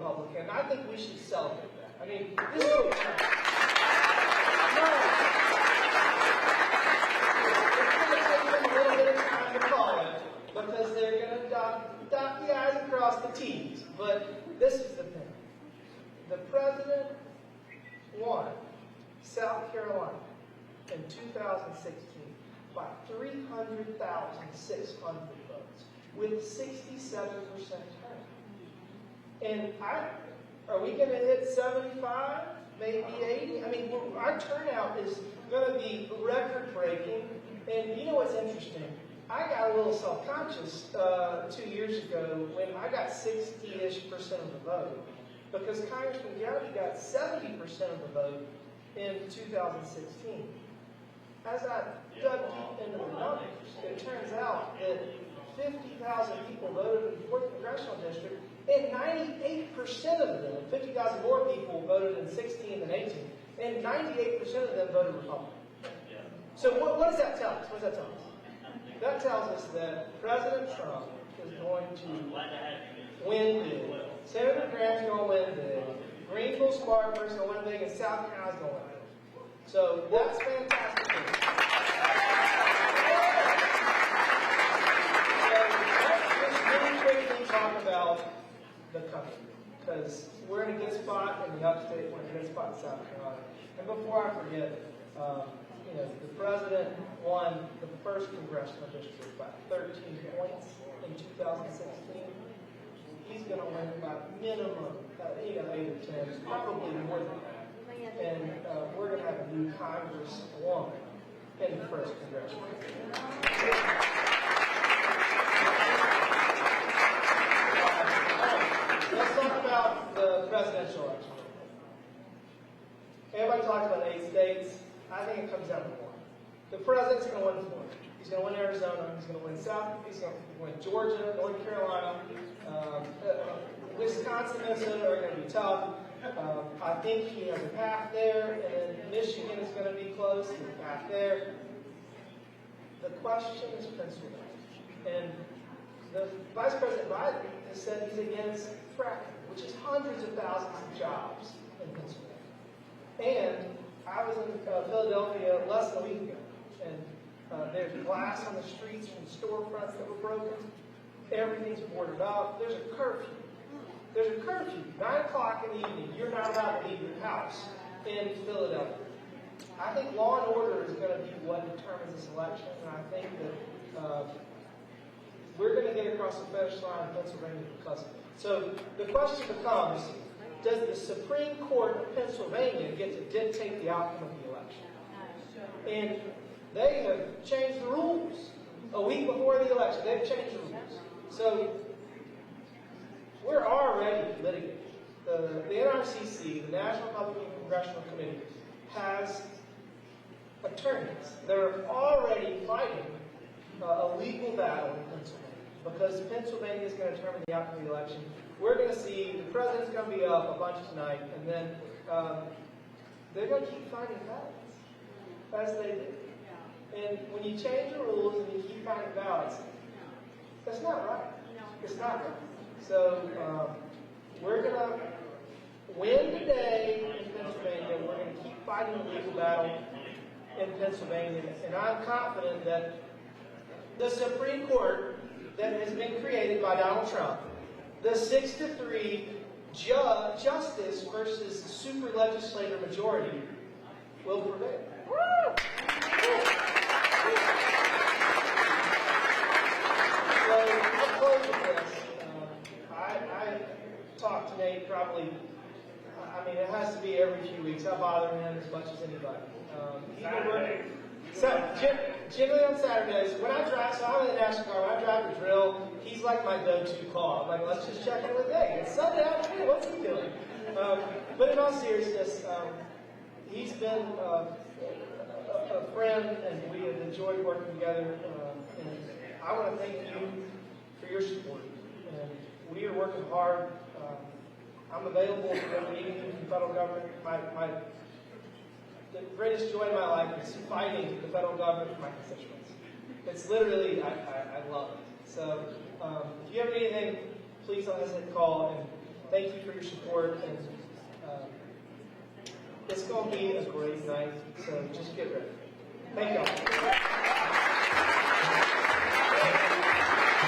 Republican. I think we should celebrate that. I mean, this is what we're trying. It's going to take them a little bit of time to call it because they're going to dot the I's and cross the T's. But this is the thing. The president won South Carolina in 2016 by 300,600 votes with 67% turnout. And are we going to hit 75, maybe 80? I mean, our turnout is going to be record-breaking. And you know what's interesting? I got a little self-conscious 2 years ago when I got 60-ish% of the vote because Congressman Gowdy got 70% of the vote in 2016. As I dug deep into the numbers, it turns out that 50,000 people voted in the 4th Congressional District, and 98% of them, 50,000 more people voted in 16 than 18, and 98% of them voted Republican. So what does that tell us? What does that tell us? That tells us that President Trump is going to win big. Senator Graham's going to win big. Greenville Spartanburg's going to win big, and South Carolina's going to win big. So that's fantastic. Let's really quickly talk about the country, because we're in a good spot in the upstate, we're in a good spot in South Carolina. And before I forget, the president won the 1st congressional district by 13 points in 2016. He's going to win by minimum 8 or 10, probably more than that. And we're going to have a new Congresswoman in the 1st congressional district. Let's talk about the presidential election. Everybody talks about 8 states. I think it comes down to 1. The president's going to win Florida. He's going to win Arizona. He's going to win South. He's going to win Georgia, North Carolina. Wisconsin, Minnesota are going to be tough. I think he has a path there, and then Michigan is going to be close. He has a path there. The question is Pennsylvania. And the Vice President Biden has said he's against fracking, which is hundreds of thousands of jobs in Pennsylvania. And I was in Philadelphia less than a week ago, and there's glass on the streets from storefronts that were broken. Everything's boarded up. There's a curfew. 9 o'clock in the evening, you're not allowed to leave your house in Philadelphia. I think law and order is going to be what determines this election, and I think that we're going to get across the finish line in Pennsylvania because of it. So the question becomes, does the Supreme Court of Pennsylvania get to dictate the outcome of the election? And they have changed the rules. A week before the election, they've changed the rules. So we're already litigating. The NRCC, the National Republican Congressional Committee, has attorneys that are already fighting a legal battle in Pennsylvania because Pennsylvania is going to determine the outcome of the election. We're going to see the president's going to be up a bunch tonight, and then they're going to keep finding ballots as they do. And when you change the rules and you keep finding ballots, that's not right. It's not right. So we're going to win today in Pennsylvania. We're going to keep fighting the legal battle in Pennsylvania. And I'm confident that the Supreme Court that has been created by Donald Trump, the 6-3 justice versus super legislator majority, will prevail. Woo! So I'll close with this. I talk to Nate probably, it has to be every few weeks. I bother him as much as anybody. He's been working. So, generally on Saturdays, when I drive, so I'm in the National Guard, when I drive to drill, he's like my go-to call. I'm like, let's just check in with Nate. It's Sunday afternoon, what's he doing? But in all seriousness, he's been a friend, and we have enjoyed working together. And I want to thank you for your support. And we are working hard. I'm available for every meeting with the federal government. The greatest joy in my life is fighting the federal government for my constituents. It's literally, I love it. So if you ever need anything, please don't hesitate to call. And thank you for your support, and it's going to be a great night, so just get ready. Thank y'all.